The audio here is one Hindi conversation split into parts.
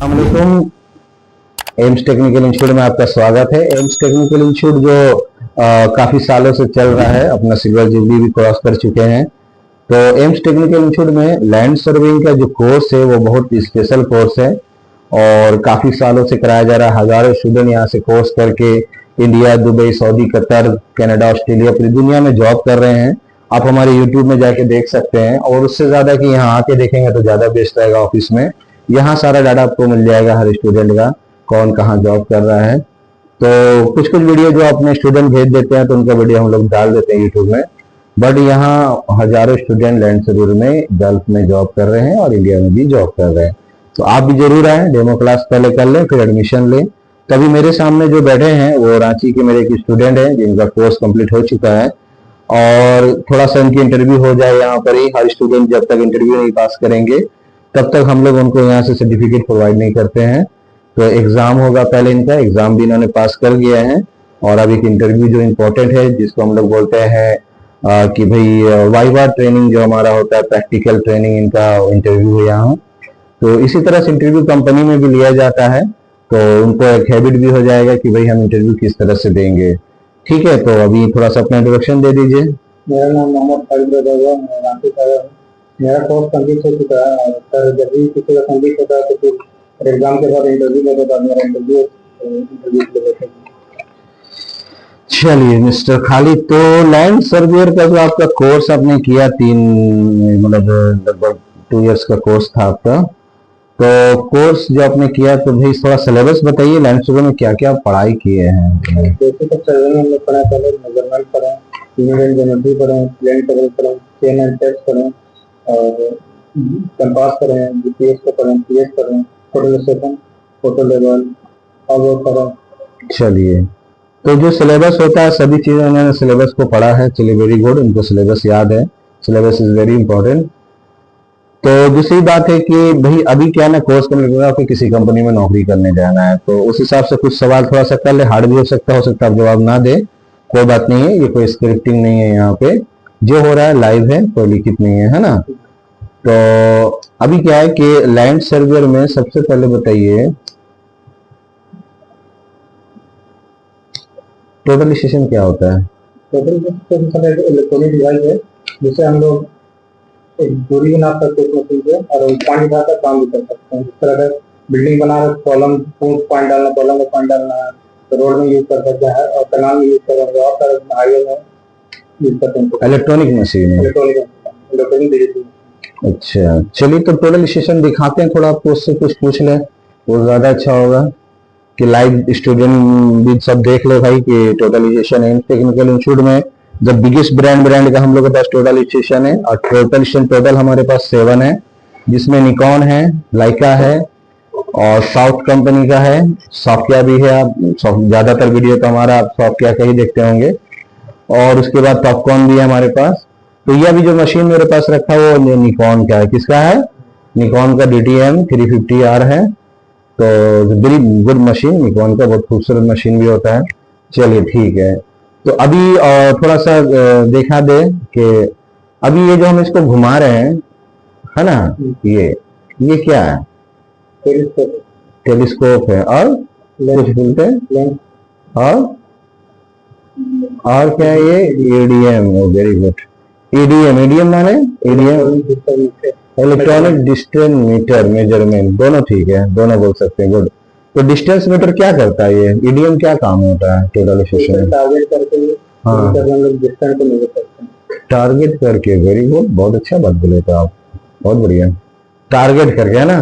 अस्सलामुअलैकुम। एम्स टेक्निकल इंस्टीट्यूट में आपका स्वागत है। एम्स टेक्निकल इंस्टीट्यूट जो काफी सालों से चल रहा है, अपना सिल्वर जुबली भी क्रॉस कर चुके हैं। तो एम्स टेक्निकल इंस्टीट्यूट में लैंड सर्वेइंग का जो कोर्स है वो बहुत स्पेशल कोर्स है और काफी सालों से कराया जा रहा है। हजारों स्टूडेंट यहाँ से कोर्स करके India, Dubai, Saudi, Qatar, Canada, Australia, पूरी दुनिया में जॉब कर रहे हैं। आप हमारे यूट्यूब में जाके देख सकते हैं और उससे ज्यादा कि यहाँ आके देखेंगे तो ज्यादा बेस्ट रहेगा। ऑफिस में यहाँ सारा डाटा आपको मिल जाएगा हर स्टूडेंट का, कौन कहाँ जॉब कर रहा है। तो कुछ कुछ वीडियो जो अपने स्टूडेंट भेज देते हैं तो उनका वीडियो हम लोग डाल देते हैं यूट्यूब में। बट यहाँ हजारों स्टूडेंट लैंड सर्वेयर में गल्फ में जॉब कर रहे हैं और इंडिया में भी जॉब कर रहे हैं। तो आप भी जरूर आए, डेमो क्लास पहले कर लें फिर एडमिशन लें। तभी मेरे सामने जो बैठे हैं वो रांची के मेरे एक स्टूडेंट हैं जिनका कोर्स कंप्लीट हो चुका है और थोड़ा सा इनकी इंटरव्यू हो जाए यहाँ पर ही। हर स्टूडेंट जब तक इंटरव्यू नहीं पास करेंगे तब तक हम लोग उनको यहाँ से सर्टिफिकेट प्रोवाइड नहीं करते हैं। तो एग्जाम होगा पहले, इनका एग्जाम भी इन्होंने पास कर गया है और अब एक इंटरव्यू जो इम्पोर्टेंट है जिसको हम लोग बोलते हैं कि भाई वाइवा ट्रेनिंग जो हमारा होता है, प्रैक्टिकल ट्रेनिंग, इनका इंटरव्यू है यहाँ। तो इसी तरह से इंटरव्यू कंपनी में भी लिया जाता है तो उनको एक हैबिट भी हो जाएगा कि भाई हम इंटरव्यू किस तरह से देंगे। ठीक है, तो अभी थोड़ा सा अपना इंट्रोडक्शन दे दीजिए। मेरा नाम मोहम्मद खालिद रजा हुआ, मैं रांची का हूँ। मेरा कोर्स कंप्लीट हो चुका है और सर जब भी किसी का कंप्लीट होता है तो फिर एग्जाम के बाद इंटरव्यू लेते हैं। मेरा इंटरव्यू लेते हैं। चलिए मिस्टर खालिद, तो लैंड सर्वेयर का जो आपका कोर्स आपने किया, मतलब लगभग 2 इयर्स का कोर्स था आपका। तो कोर्स जो आपने किया तो भाई थोड़ा सिलेबस बताइए, लैंड सर्वेयर में क्या क्या पढ़ाई किए हैं। जैसे तो सर्वे में हम लोग पढ़ा, पहले मेजरमेंट पढ़े, यूनिट ज्योमेट्री पढ़े, प्लेन टेबल पढ़े, चेन एंड टेस्ट पढ़े और कंपास पढ़े, जीपीएस को पढ़े, पीएस पढ़े, फोटो स्टेशन, फोटो लेवल और वो पढ़े। चलिए, तो जो सिलेबस होता है सभी चीजें उन्होंने सिलेबस को पढ़ा है। चलिए, वेरी गुड, उनको सिलेबस याद है। Syllabus is very important. तो दूसरी बात है कि भाई अभी क्या ना, कोर्स कंप्लीट होगा फिर किसी कंपनी में नौकरी करने जाना है तो उस हिसाब से कुछ सवाल थोड़ा सा कर ले। हार्ड भी हो सकता है आप जवाब ना दे, कोई बात नहीं है, ये कोई स्क्रिप्टिंग नहीं है। यहाँ पे जो हो रहा है लाइव है, कोई लिखित नहीं है, है ना। तो अभी क्या है कि लैंड सर्वेयर में सबसे पहले बताइए टोटल स्टेशन क्या होता है। टोटल स्टेशन एक इलेक्ट्रॉनिक डिवाइस है जिससे हम लोग एक दूरी भी नाप सकते हैं मशीन से और पॉइंट उठाकर काम भी कर सकते हैं। जिस तरह से बिल्डिंग बना रहे, कॉलम पॉइंट डालना, कॉलम का पॉइंट डालना है तो रोड में यूज कर सकते हैं और कनाल में यूज कर सकते हैं और हाईवे में यूज करते हैं। इलेक्ट्रॉनिक मशीन है। Electronic digital. अच्छा, चलिए तो टोटल स्टेशन दिखाते हैं, थोड़ा आपको उससे कुछ पूछ लें वो ज्यादा अच्छा होगा कि लाइव स्टूडेंट भी सब देख ले भाई कि टोटल स्टेशन है। टेक्निकल इंस्टीट्यूट में जब बिगेस्ट ब्रांड का हम लोग के पास टोटल स्टेशन है और टोटल स्टेशन टोटल हमारे पास 7 है, जिसमें निकॉन है, लाइका है और साउथ कंपनी का है, सॉफ्टकिया भी है। आप ज्यादातर वीडियो तो हमारा आप सॉफ्टकिया का ही देखते होंगे और उसके बाद टॉपकॉन भी है हमारे पास। तो यह भी जो मशीन मेरे पास रखा है वो निकॉन का है। किसका है? निकॉन का DTM 350R है। तो वेरी गुड मशीन, निकॉन का बहुत खूबसूरत मशीन भी होता है। चलिए ठीक है, तो अभी थोड़ा सा देखा दे कि अभी ये जो हम इसको घुमा रहे हैं, है ना, ये क्या है? टेलीस्कोप है और कुछ बोलते हैं और क्या है ये? EDM। वेरी गुड, EDM माने इलेक्ट्रॉनिक डिस्टेंस मीटर, मेजरमेंट, दोनों ठीक है, दोनों बोल सकते हैं। गुड। तो डिस्टेंस मीटर क्या करता है? ये EDM क्या काम होता है टोटल स्टेशन में? टारगेट करके, हाँ, डिस्टेंस को मेजर करते हैं। टारगेट करके, वेरी गुड, बहुत अच्छा बात बोले तो आप, बहुत बढ़िया। टारगेट करके, है ना।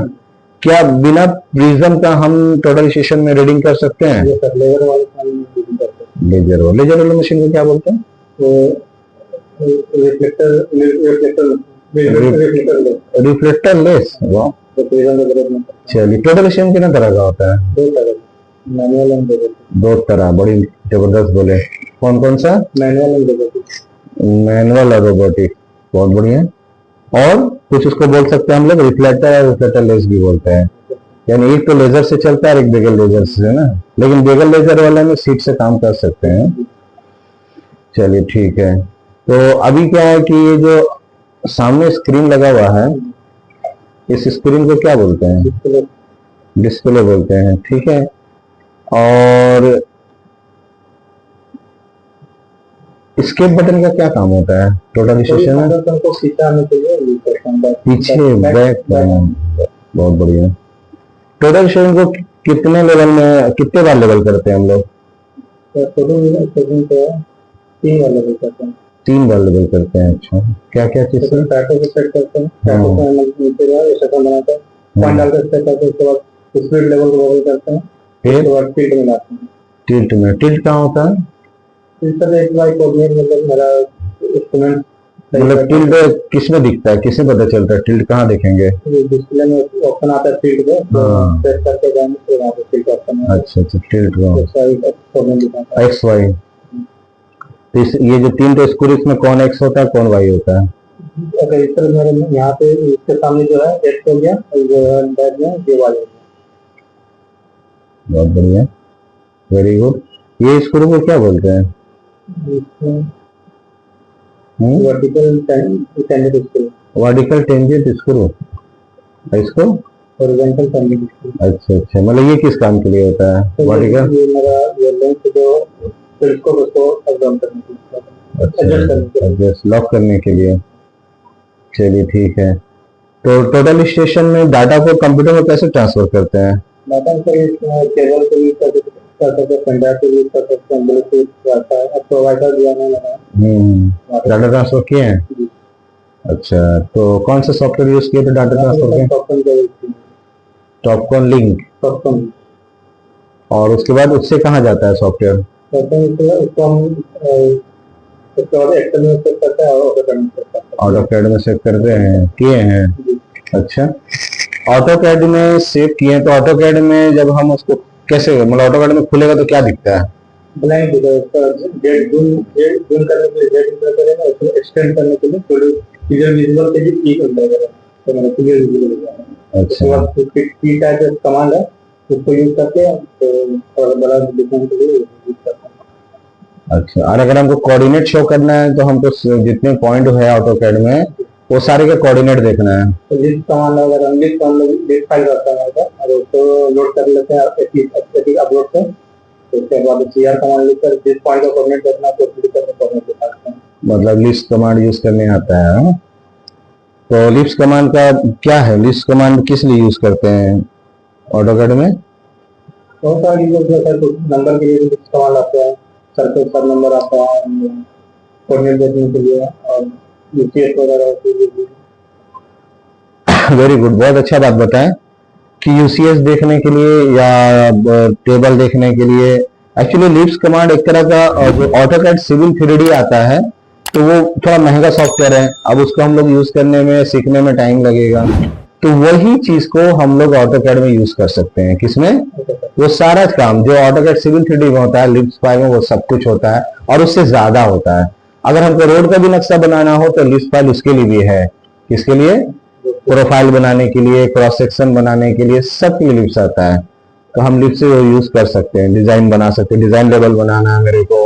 क्या बिना प्रिज्म का हम टोटल स्टेशन में रीडिंग कर सकते हैं? लेजर वाले लेजर वाले मशीन को क्या बोलते हैं? Reflector less. वाह, चलिए टोटल स्टेशन कितना तरह का होता है? 2 तरह, मैनुअल एंड रोबोटिक। 2 तरह, बड़ी जबरदस्त बोले। कौन कौन सा? Manual and robotic. मैनुअल और रोबोटिक, बहुत बढ़िया। और कुछ उसको बोल सकते हैं हम लोग रिफ्लेक्टर और रिफ्लेक्टर लेस भी बोलते हैं। यानी एक तो लेजर से चलता है और एक बेगल लेजर से, है ना। लेकिन बेगल लेजर वाले में सीट से काम कर सकते हैं। चलिए ठीक है, तो अभी क्या है कि ये जो सामने स्क्रीन लगा हुआ है, इस स्क्रीन को क्या बोलते हैं? डिस्प्ले बोलते हैं, ठीक है। और स्केप बटन का क्या काम होता है टोटल स्टेशन में? को पीछे आने के लिए यूज करते हैं, पीछे बैक, बहुत बढ़िया। टोटल स्टेशन को कितने लेवल में, कितने बार लेवल करते हैं हम लोग? टोटल स्टेशन को 3 बार लेवल करते हैं। 3 बार लेवल करते हैं। अच्छा, क्या क्या चीज से? टैटो को सेट करते हैं, टैटो को नीचे जो है सेटल बनाते हैं, पॉइंट डाल कर सेट करते हैं, उसके बाद स्पीड लेवल को लेवल करते हैं, उसके बाद टिल्ट मिलाते हैं। टिल्ट में, टिल्ट कहाँ होता है? टिल्ट का एक बार कोऑर्डिनेट मतलब मेरा इंस्ट्रूमेंट, मतलब टिल्ट किस में दिखता है, किसे पता चलता है टिल्ट कहाँ देखेंगे? डिस्प्ले में ऑप्शन आता है टिल्ट पे, तो प्रेस करके जाएंगे तो वहाँ पे टिल्ट ऑप्शन है। अच्छा अच्छा, टिल्ट का कोऑर्डिनेट दिखाता है एक्स वाई। तो ये जो 3 तो स्क्रू, इसमें कौन एक्स होता है कौन वाई होता है? अगर इस तरह मेरे यहाँ पे इसके सामने जो है एक्स हो गया और जो है बैक में ये वाई हो गया। बहुत बढ़िया, वेरी गुड। ये स्क्रू को क्या बोलते हैं? Vertical tangent screw. Vertical tangent screw. इसको हॉरिजॉन्टल टेंजेंट स्क्रू। अच्छा अच्छा, मतलब ये किस काम के लिए होता है वर्टिकल? ये मेरा ये लेंथ जो टेलीस्कोप उसको अप डाउन करने के लिए, एडजस्ट करने के लिए, एडजस्ट लॉक करने के लिए। चलिए ठीक है। तो टोटल स्टेशन में डाटा को कंप्यूटर में कैसे ट्रांसफर करते हैं? डाटा को केबल को यूज कर सकते हैं, पेन ड्राइव को यूज कर सकते हैं, ब्लूटूथ आता है, अब तो वाईफाई भी आने लगा है। डाटा ट्रांसफर किए हैं? अच्छा, तो कौन सा सॉफ्टवेयर यूज किए थे डाटा ट्रांसफर के? Topcon link. टॉपकॉन। और उसके बाद उससे कहाँ जाता है सॉफ्टवेयर? उसको हम एक्सेल में सेव करते हैं और ऑटोकैड में सेव करते हैं। ऑटोकैड में सेव करते हैं, किए हैं? अच्छा, ऑटोकैड में सेव किए हैं, तो ऑटोकैड में जब हम उसको कैसे, मतलब ऑटोकैड में खुलेगा तो क्या दिखता है? ब्लैंक दिखा है, उसका जेड जूम करने के लिए, जेड इंटर करेंगे, उसको एक्सटेंड करने के लिए थोड़ी क्लियर विजुअल के लिए की करता है, तो मैंने क्लियर विजुअल दिया है। उसके बाद की टाइप का कमांड है, उसको यूज करके तो थोड़ा बड़ा दिखाने के लिए यूज करते हैं। अच्छा, और अगर हमको कोऑर्डिनेट शो करना है तो हमको जितने पॉइंट है ऑटोकैड में वो सारे के कोऑर्डिनेट देखना है। तो लिस्ट कमांड अगर हम लिस्ट फाइल रहता है और उसको लोड कर लेते हैं एपीआई अपलोड से, तो उसके बाद सीआर कमांड लिखकर जिस पॉइंट का कोऑर्डिनेट देखना तो क्लिक करके कोऑर्डिनेट दिखाते हैं। मतलब लिस्ट कमांड यूज करने आता है, हाँ? तो लिस्ट कमांड का क्या है, लिस्ट कमांड किस लिए यूज करते हैं ऑटोकैड में? बहुत सारी नंबर के लिए लिस्ट कमांड आता है, सर्कल सब नंबर आता है कोऑर्डिनेट देखने के लिए, और यूसीएस वगैरह के लिए। वेरी गुड, बहुत अच्छा बात बताएं कि यूसीएस देखने के लिए या टेबल देखने के लिए। एक्चुअली लिस्ट कमांड एक तरह का जो ऑटोकैड सिविल 3D आता है, तो वो थोड़ा महंगा सॉफ्टवेयर है, अब उसको हम लोग यूज करने में, सीखने में टाइम लगेगा। तो वही चीज को हम लोग ऑटोकैड में यूज कर सकते हैं। किसमें? वो सारा काम जो ऑटोकैड सिविल 3D में होता है, लिस्ट फाइल में वो सब कुछ होता है और उससे ज्यादा होता है। अगर हमको रोड का भी नक्शा बनाना हो तो लिस्ट फाइल उसके लिए भी है। किसके लिए? प्रोफाइल बनाने के लिए, क्रॉस सेक्शन बनाने के लिए, सब के लिए लिप्स आता है। तो हम लिप्स से यूज कर सकते हैं, डिजाइन बना सकते हैं, डिजाइन लेवल बनाना है मेरे को,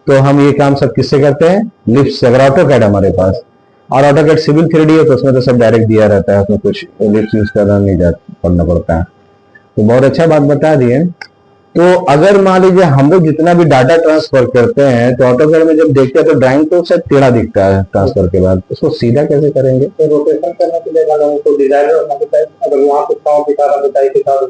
तो हम ये काम सब किससे करते हैं? लिप्स से। अगर ऑटोकैड हमारे पास, और ऑटोकैड सिविल 3D है तो उसमें तो सब डायरेक्ट दिया रहता है, उसमें कुछ लिप्स यूज करना नहीं पड़ना पड़ता है। तो बहुत अच्छा बात बता दिए। तो अगर मान लीजिए हम लोग जितना भी डाटा ट्रांसफर करते हैं तो ऑटोकैड में जब देखते हैं तो ड्राइंग तो शायद टेढ़ा दिखता है ट्रांसफर के बाद, उसको सीधा कैसे करेंगे? तो रोटेशन करने के लिए वाला तो डिजाइनर होना चाहिए, अगर वहाँ पे पाँव दिखा रहा है के साथ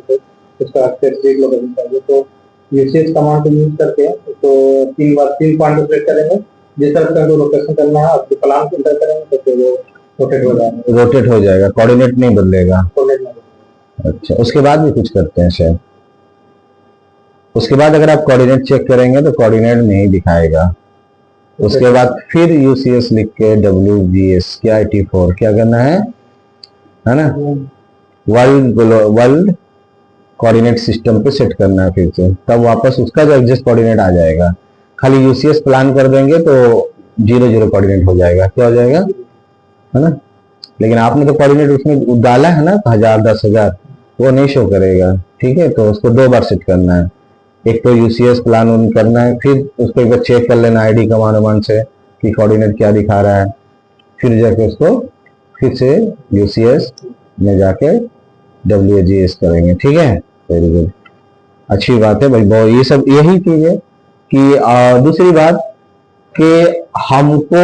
उसका स्पेसिफिक लोकेशन चाहिए, तो यूसीएस कमांड को यूज करके तो 3 पॉइंट को सेलेक्ट करेंगे, जिस तरह से हमको लोकेशन करना है आपके प्लान को इंटर करेंगे तो वो रोटेट हो जाएगा। रोटेट हो जाएगा, कोऑर्डिनेट नहीं बदलेगा। कोऑर्डिनेट नहीं। अच्छा, उसके बाद भी कुछ करते हैं शायद? उसके बाद अगर आप कोऑर्डिनेट चेक करेंगे तो कोऑर्डिनेट नहीं दिखाएगा। उसके बाद फिर यूसीएस लिख के WGS क्या 84 क्या करना है ना? वर्ल्ड कोऑर्डिनेट सिस्टम पे सेट करना है फिर से, तब वापस उसका जो एग्जिस्ट कोऑर्डिनेट आ जाएगा। खाली यूसीएस प्लान कर देंगे तो 0 कोऑर्डिनेट हो जाएगा। क्या हो जाएगा, है ना? लेकिन आपने तो कोऑर्डिनेट उसमें डाला है ना 1000 10,000, वो नहीं शो करेगा। ठीक है, तो उसको 2 बार सेट करना है। एक तो यूसीएस प्लान ऑन करना है, फिर उसको एक बार चेक कर लेना आईडी कमांड से कि कोऑर्डिनेट क्या दिखा रहा है, फिर जाके उसको फिर से यूसीएस में जाके WGS करेंगे, ठीक है, वेरी गुड, अच्छी बात है भाई। बहुत ये सब यही चीज है कि दूसरी बात कि हमको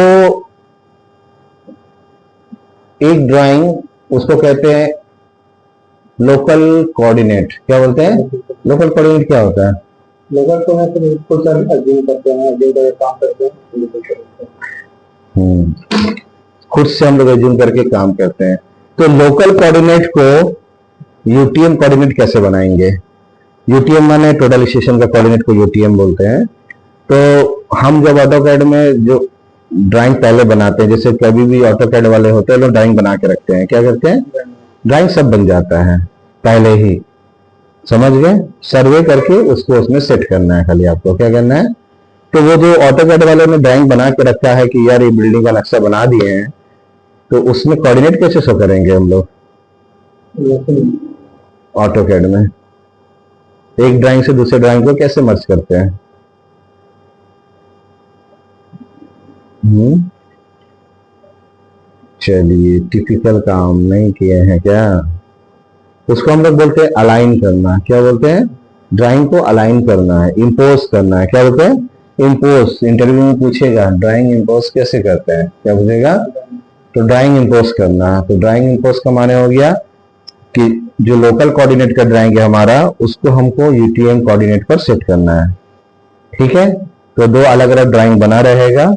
एक ड्राइंग उसको कहते हैं लोकल कोऑर्डिनेट। क्या बोलते हैं? लोकल कोऑर्डिनेट क्या होता है? लोकल को मैं तो कुछ अज्यूम करते हैं, अज्यूम करके काम करते हैं। खुद से हम लोग अज्यूम करके काम करते हैं। तो लोकल कोऑर्डिनेट को यूटीएम कोऑर्डिनेट कैसे बनाएंगे? यूटीएम माने टोटल स्टेशन का कोऑर्डिनेट को यूटीएम बोलते हैं। तो हम जब ऑटोकैड में जो ड्राइंग पहले बनाते हैं, जैसे कभी भी ऑटोकैड वाले होते हैं लोग ड्राइंग बना के रखते हैं, क्या करते हैं? ड्राइंग सब बन जाता है पहले ही, समझ गए? सर्वे करके उसको उसमें सेट करना है, खाली आपको क्या करना है। तो वो जो ऑटोकैड वाले ने ड्राइंग बना के रखा है कि यार ये बिल्डिंग का नक्शा बना दिए हैं, तो उसमें कोऑर्डिनेट कैसे शो करेंगे हम लोग ऑटोकैड में? एक ड्राइंग से दूसरे ड्राइंग को कैसे मर्ज करते हैं? चलिए, टिपिकल काम नहीं किए हैं क्या? उसको हम लोग बोलते हैं अलाइन करना। क्या बोलते हैं? ड्राइंग को अलाइन करना है, इम्पोज करना है। क्या बोलते हैं? इम्पोज। इंटरव्यू में पूछेगा ड्राइंग इम्पोज कैसे करते हैं, क्या पूछेगा? तो ड्राइंग इम्पोज करना है। तो ड्राइंग इम्पोज का माने हो गया कि जो लोकल कोऑर्डिनेट का ड्राइंग है हमारा, उसको हमको यूटीएम कोऑर्डिनेट पर सेट करना है, ठीक है। तो दो अलग अलग ड्राइंग बना रहेगा,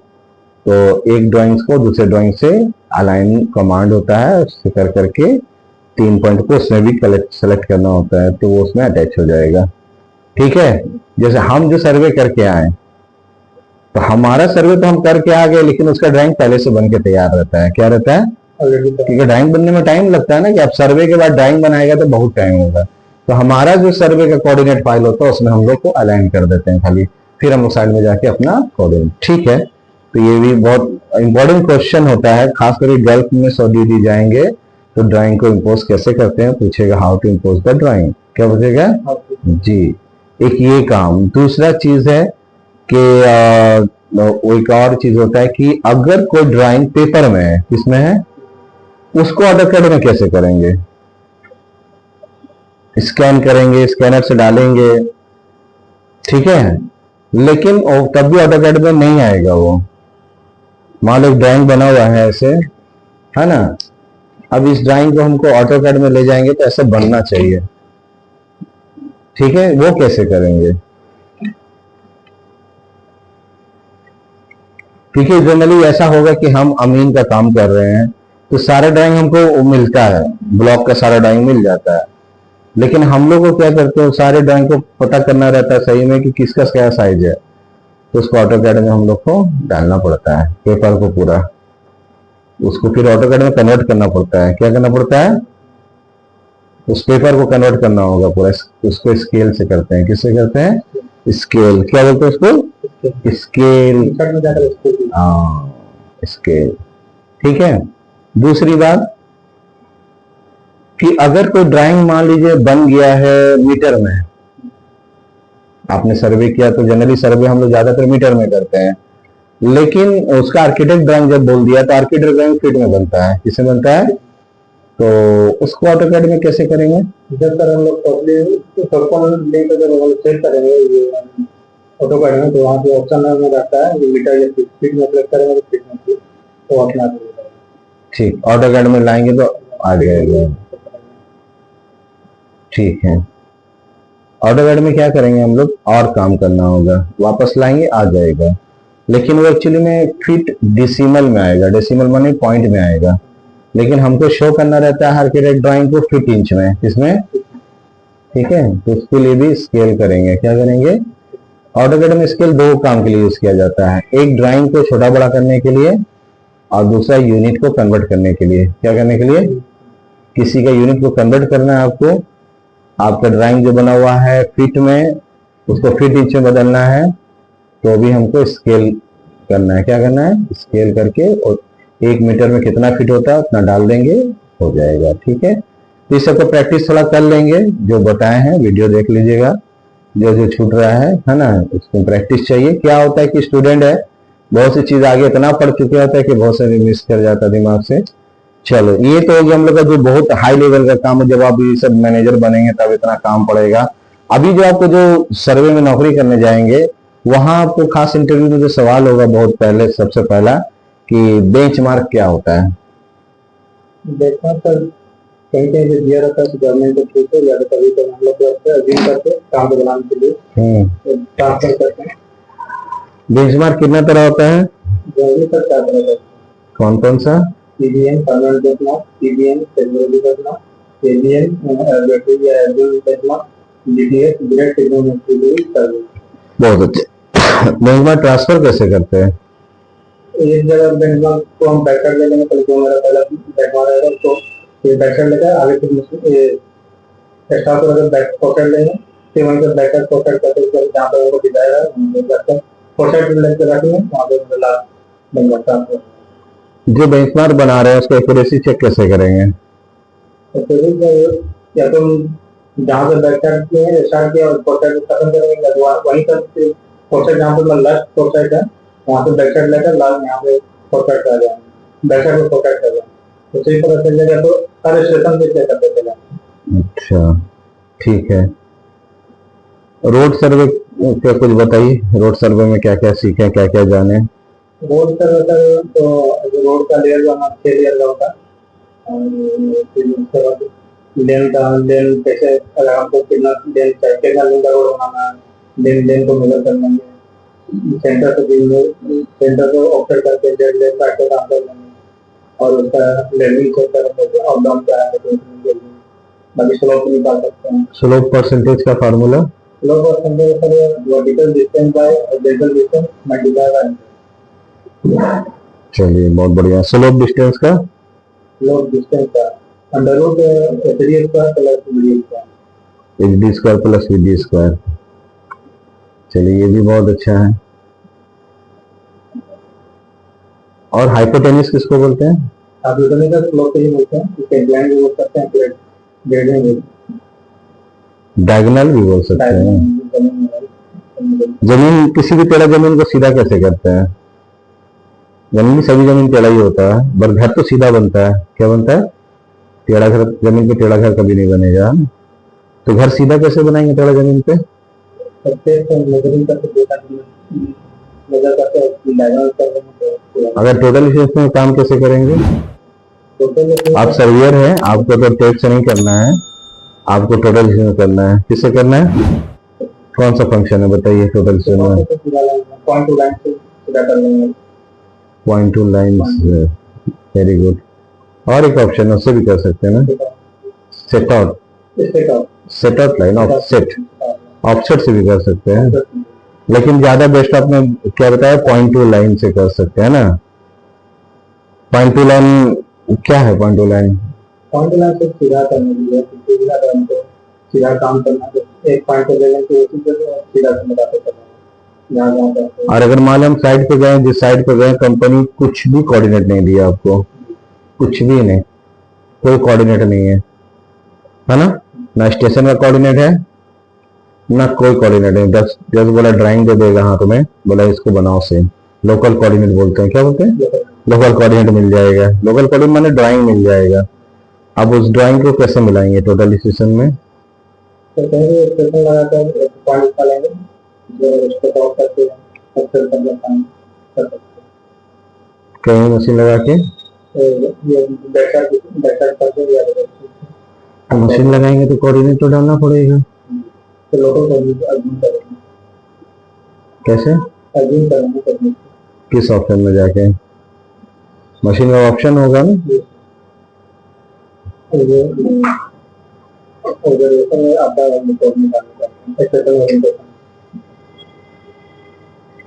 तो एक ड्राइंग को दूसरे ड्राइंग से अलाइन कमांड होता है, उससे कर करके 3 पॉइंट को उसमें भी सेलेक्ट करना होता है, तो वो उसमें अटैच हो जाएगा, ठीक है। जैसे हम जो सर्वे करके आए, तो हमारा सर्वे तो हम करके आ गए, लेकिन उसका ड्राइंग पहले से बन के तैयार रहता है। क्या रहता है? क्योंकि ड्राइंग बनने में टाइम लगता है ना, कि आप सर्वे के बाद ड्राइंग बनाएगा तो बहुत टाइम होगा। तो हमारा जो सर्वे का कोऑर्डिनेट फाइल होता है उसमें हम लोग को अलाइन कर देते हैं खाली, फिर हम लोग साइड में जाके अपना कोऑर्डिनेट, ठीक है। तो ये भी बहुत इंपॉर्टेंट क्वेश्चन होता है, खास करके गल्फ में सऊदी दी जाएंगे तो ड्राइंग को इम्पोज कैसे करते हैं पूछेगा, how to impose the drawing. क्या पूछेगा जी? एक ये काम। दूसरा चीज है कि एक और चीज होता है कि अगर कोई ड्राइंग पेपर में है, किसमें है, उसको ऑटोकैड में कैसे करेंगे? स्कैन करेंगे, स्कैनर से डालेंगे, ठीक है, लेकिन तब भी ऑटोकैड में नहीं आएगा वो। मान लो एक ड्राइंग बना हुआ है ऐसे, है ना, अब इस ड्राइंग को हमको ऑटोकैड में ले जाएंगे तो ऐसा बनना चाहिए, ठीक है। वो कैसे करेंगे? क्योंकि जनरली ऐसा होगा कि हम अमीन का काम कर रहे हैं तो सारा ड्राइंग हमको मिलता है, ब्लॉक का सारा ड्राइंग मिल जाता है, लेकिन हम लोग को क्या करते हैं, सारे ड्राइंग को पता करना रहता है सही में कि किसका क्या साइज है, तो उसको ऑटोकैड में हम लोग को डालना पड़ता है, पेपर को पूरा, उसको फिर ऑटोकैड में कन्वर्ट करना पड़ता है। क्या करना पड़ता है? उस पेपर को कन्वर्ट करना होगा पूरा, उसको स्केल से करते हैं। किससे करते हैं? स्केल। क्या बोलते हैं उसको? स्केल। हाँ, स्केल, ठीक है। दूसरी बात कि अगर कोई ड्राइंग मान लीजिए बन गया है मीटर में, आपने सर्वे किया तो जनरली सर्वे हम लोग ज्यादातर मीटर में करते हैं, लेकिन उसका आर्किटेक्ट ड्राइंग जब बोल दिया तो आर्किटेक्ट ड्राइंग फीट में बनता है। किससे बनता है? तो उसको ऑटोकैड में कैसे करेंगे? जब सर हम लोग लिंक जब सेट करेंगे ऑटोकैड में, तो वहाँ पे ऑप्शन में रहता है मीटर या फीट में सेलेक्ट करेंगे तो फीट में, तो अपना ठीक, ऑटोकैड में लाएंगे तो आ जाएगा, ठीक है। ऑटोकैड में क्या करेंगे हम लोग, और काम करना होगा, वापस लाएंगे आ जाएगा, लेकिन वो एक्चुअली में फीट डेसिमल में आएगा, डेसिमल माने पॉइंट में आएगा, लेकिन हमको शो करना रहता है आर्किटेक्ट ड्राइंग को फीट इंच में, किसमें, ठीक है। तो उसके लिए भी स्केल करेंगे। क्या करेंगे? ऑटोकैड में स्केल दो काम के लिए यूज किया जाता है, एक ड्राइंग को छोटा बड़ा करने के लिए और दूसरा यूनिट को कन्वर्ट करने के लिए। क्या करने के लिए? किसी का यूनिट को कन्वर्ट करना है आपको, आपका ड्राइंग जो बना हुआ है फीट में, उसको फीट इंच में बदलना है, तो भी हमको स्केल करना है। क्या करना है? स्केल करके, और 1 मीटर में कितना फीट होता है उतना डाल देंगे, हो जाएगा, ठीक है। तो इस सबको प्रैक्टिस थोड़ा कर लेंगे, जो बताए हैं वीडियो देख लीजिएगा, जो जो छूट रहा है ना, उसको प्रैक्टिस चाहिए। क्या होता है कि स्टूडेंट है, बहुत सी चीज आगे इतना पढ़ चुके होता है कि बहुत सारी मिस कर जाता है दिमाग से, चलो ये तो हो गया हम लोग का जो बहुत हाई लेवल का काम है, जब आप ये सब मैनेजर बनेंगे तब इतना काम पड़ेगा। अभी जो आपको जो सर्वे में नौकरी करने जाएंगे, वहां आपको खास इंटरव्यू में जो सवाल होगा बहुत पहले, सबसे पहला कि बेंचमार्क क्या होता है। देखना सर, कहीं कहीं पे दिया रहता है कि गवर्नमेंट के थ्रू से, या तो कभी तो हम लोग को अजीम करके काम को बनाने के लिए ट्रांसफर करते हैं। बेंचमार्क कितना तरह होता है, जनरली सर क्या तरह का कौन कौन सा। CBN permanent benchmark, CBN technology benchmark, ABN battery या algorithm benchmark, GDS direct technology service. बहुत अच्छे। बेंचमार्क ट्रांसफर कैसे करते हैं। एक जगह बेंचमार्क को हम बैकअप ले लेंगे, तो जो मेरा पहला बेंचमार्क रहेगा तो ये बैकअप लेकर आगे फिर स्टाफ को बैक पकड़ लेंगे, फिर वहीं पर बैकअप पकड़ करके जहाँ पर वो डिजायर है वहीं पर पकड़ लेकर रखेंगे, वहाँ पे मतलब लास्ट बेंचमार्क ट्रांसफर। जो बेंचमार्क बना रहे हैं उसका एक्यूरेसी चेक कैसे करेंगे। तो फिर या तो जहाँ से बैकअप किए स्टार्ट किया और पकड़ खत्म करेंगे, या तो वहीं पर पकड़ जहाँ पर लास्ट पकड़ है वहाँ से बैकअप लेकर लास्ट यहाँ पे पकड़ कर जाएंगे, बैकअप को पकड़ कर जाएंगे, तो सही पता चल जाएगा। तो हर स्टेशन पे चेक करते चले। अच्छा ठीक है। रोड सर्वे क्या कुछ बताइए, रोड सर्वे में क्या क्या सीखे, क्या क्या जाने। रोड सर तो रोड का लेयर जो हमारा 6 लेयर का होता है, और फिर उसके बाद लेन कैसे, अगर हमको कितना लेन चाहिए, कितना लेन का रोड बनाना है, लेन को मेजर कर लेंगे, सेंटर को ऑफसेट करके डेढ़ लेन काट के काम कर लेंगे, और उसका लेवलिंग चेक करेंगे अप डाउन क्या है, तो बाकी स्लोप निकाल सकते हैं। स्लोप परसेंटेज का formula. Slope percentage sir vertical distance by horizontal distance multiply by. चलिए बहुत बढ़िया। स्लोप डिस्टेंस का स्लोप डिस्टेंस का under root HD square plus VD square. H square plus V square. चलिए ये भी बहुत अच्छा है। और हाइपोटेन्यूज किसको बोलते हैं। हाइपोटेन्यूज का स्लोप ही बोलते हैं, इसके इंक्लाइन भी बोल सकते हैं, ग्रेडियंट भी, डायगोनल भी बोल सकते हैं। जमीन, किसी भी टेढ़ा जमीन को सीधा कैसे करते हैं। जमीन की सभी जमीन टेढ़ा ही होता है, पर घर तो सीधा बनता है। क्या बनता है, टेढ़ा घर। जमीन पे टेढ़ा घर कभी नहीं बनेगा, तो घर सीधा कैसे बनाएंगे टेढ़ा जमीन पे। अगर टोटल इश्यूज में काम कैसे करेंगे। आप सर्वियर हैं, आपको तो टेप से नहीं करना है, आपको टोटल इश्यूज में करना है। किससे करना है, कौन सा फंक्शन है बताइए टोटल इश्यूज में। Point two line, very good. और एक ऑप्शन है, उससे भी कर सकते हैं ना, set out, set out line, offset, offset से भी कर सकते हैं, लेकिन ज्यादा बेस्ट आपने क्या बताया, पॉइंट टू लाइन से कर सकते हैं ना। पॉइंट टू लाइन क्या है, point two line. Point line से सीधा करने के लिए, सीधा करने को सीधा काम करना, एक पॉइंट पे लेने की कोशिश करें और सीधा से बताते चलना। और अगर मान लो हम साइड पे गए, जिस साइड पे गए कंपनी कुछ भी कोऑर्डिनेट नहीं दिया आपको, कुछ भी नहीं, कोई कोऑर्डिनेट नहीं है ना, ना स्टेशन का कोऑर्डिनेट है ना कोई कोऑर्डिनेट नहीं, जस्ट बोला ड्राइंग दे देगा हाँ तुम्हें, बोला इसको बनाओ सेम। लोकल कोऑर्डिनेट बोलते हैं, क्या बोलते हैं, लोकल कोऑर्डिनेट मिल जाएगा। लोकल कोऑर्डिनेट माने ड्राइंग मिल जाएगा। अब उस ड्राइंग को कैसे मिलाएंगे टोटल डिसीजन में। तो कहीं स्टेशन लगाकर एक पॉइंट निकालेंगे, जो उसको टॉप करके अक्सर कर लेता है, कर सकते हैं। कहीं मशीन लगा के ये बैकअप करके या मशीन लगाएंगे तो कोऑर्डिनेट तो डालना पड़ेगा। तो लोगों को अज्यूम करेंगे, कैसे अज्यूम करेंगे, किस ऑप्शन में जाके, मशीन में ऑप्शन होगा ना,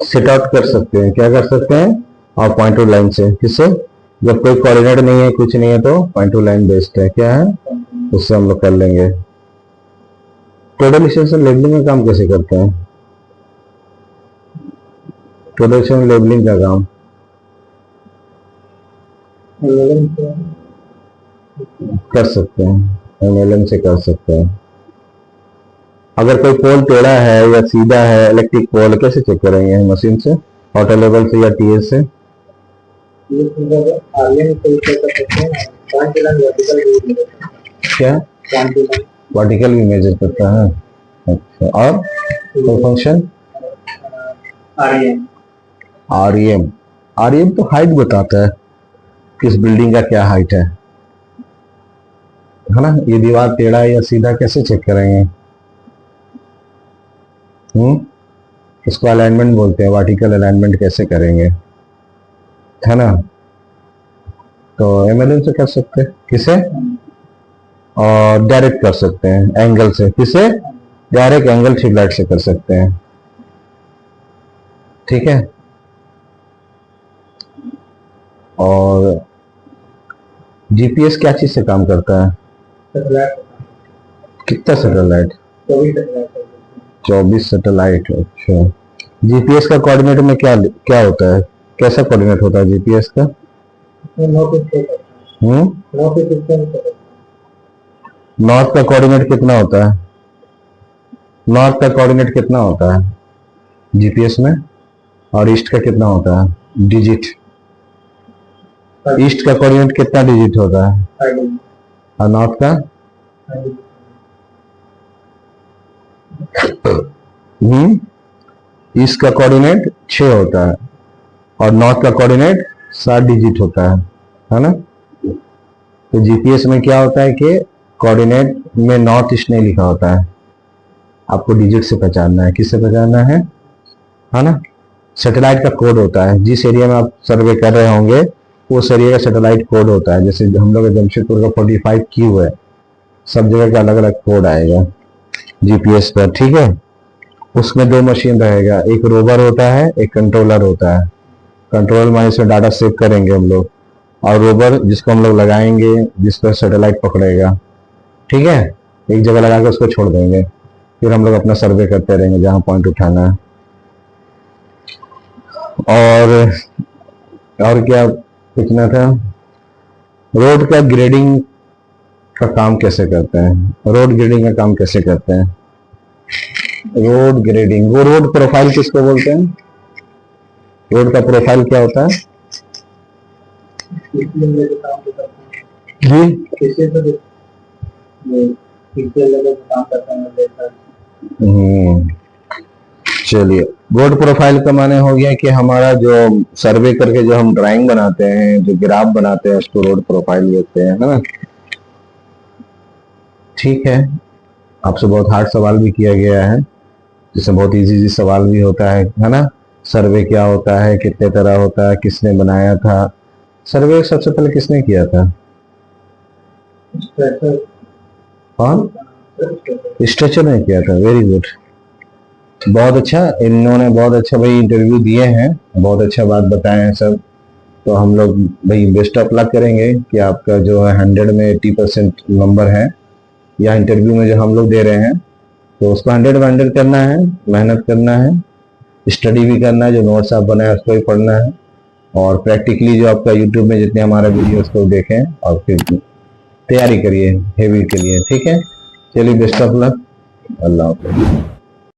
सेट आउट कर सकते हैं, क्या कर सकते हैं, और पॉइंट टू लाइन से। किससे, जब कोई कोऑर्डिनेट नहीं है, कुछ नहीं है, तो पॉइंट टू लाइन बेस्ड है, क्या है, उससे हम लोग कर लेंगे। टोटल स्टेशन लेबलिंग में काम कैसे करते हैं, टोटल स्टेशन लेबलिंग का काम कर सकते हैं, एमएलएम से कर सकते हैं। अगर कोई पोल टेढ़ा है या सीधा है, इलेक्ट्रिक पोल, कैसे चेक करेंगे, मशीन से, ऑटो लेवल से या टीएस से। क्वांटिलन वर्टिकल भी मेजर करता है। क्या क्वांटिलन वर्टिकल भी मेजर करता है? अच्छा, और तो फंक्शन आरईएम आरईएम, आरईएम तो हाइट बताता है, किस बिल्डिंग का क्या हाइट है ना? ये दीवार टेढ़ा है या सीधा कैसे चेक करेंगे? इसको अलाइनमेंट बोलते हैं, वर्टिकल अलाइनमेंट कैसे करेंगे, है ना? तो एमएलएम से कर सकते हैं, किसे? और डायरेक्ट कर सकते हैं एंगल से, किसे? डायरेक्ट एंगल थ्री लाइट से कर सकते हैं, ठीक है। और जीपीएस क्या चीज से काम करता है? सैटेलाइट कितना सैटेलाइट? 24 सैटेलाइट। अच्छा, जीपीएस का कोऑर्डिनेट में क्या क्या होता है, कैसा कोऑर्डिनेट होता है जीपीएस का? नॉर्थ का कोऑर्डिनेट कितना होता है? नॉर्थ का कोऑर्डिनेट कितना होता है जीपीएस में? और ईस्ट का कितना होता है डिजिट? ईस्ट का कोऑर्डिनेट कितना डिजिट होता है और नॉर्थ का? ईस्ट का कोऑर्डिनेट 6 होता है और नॉर्थ का कोऑर्डिनेट 7 डिजिट होता है ना? तो जीपीएस में क्या होता है कि कोऑर्डिनेट में नॉर्थ ईस्ट नहीं लिखा होता है, आपको डिजिट से पहचानना है। किससे पहचानना है ना? सैटेलाइट का कोड होता है, जिस एरिया में आप सर्वे कर रहे होंगे उस एरिया का सैटेलाइट कोड होता है। जैसे हम लोग जमशेदपुर का 45 क्यू है, सब जगह का अलग अलग कोड आएगा जीपीएस पर, ठीक है। उसमें 2 मशीन रहेगा, एक रोवर होता है, एक कंट्रोलर होता है। कंट्रोलर में इसमें डाटा सेव करेंगे हम लोग, और रोवर जिसको हम लोग लगाएंगे, जिस पर सैटेलाइट पकड़ेगा, ठीक है। एक जगह लगा के उसको छोड़ देंगे, फिर हम लोग अपना सर्वे करते रहेंगे जहां पॉइंट उठाना है। और क्या पूछना था? रोड का ग्रेडिंग का काम कैसे करते हैं? रोड ग्रेडिंग का काम कैसे करते हैं? रोड ग्रेडिंग, वो रोड प्रोफाइल किसको बोलते हैं? रोड का प्रोफाइल क्या होता है जी? चलिए, रोड प्रोफाइल का माने हो गया कि हमारा जो सर्वे करके जो हम ड्राइंग बनाते हैं, जो ग्राफ बनाते हैं, उसको रोड प्रोफाइल कहते हैं, है ना? ठीक है, आपसे बहुत हार्ड सवाल भी किया गया है, जिसमें बहुत इजी सवाल भी होता है ना? सर्वे क्या होता है, कितने तरह होता है, किसने बनाया था? सर्वे सबसे पहले किसने किया था? कौन? स्ट्रक्चर ने किया था। वेरी गुड, बहुत अच्छा, इन्होंने बहुत अच्छा भाई इंटरव्यू दिए हैं, बहुत अच्छा बात बताए हैं सब। तो हम लोग भाई बेस्ट ऑफ लक करेंगे कि आपका जो है 100 में 80% नंबर है, या इंटरव्यू में जो हम लोग दे रहे हैं, तो उसको 100 में 100 करना है, मेहनत करना है, स्टडी भी करना है, जो नोट्स आप बनाए उसको भी पढ़ना है, और प्रैक्टिकली जो आपका यूट्यूब में जितने हमारे वीडियोस को देखें और फिर तैयारी करिए हेवी के लिए, ठीक है। चलिए, बेस्ट ऑफ लक, अल्लाह हाफ़िज़।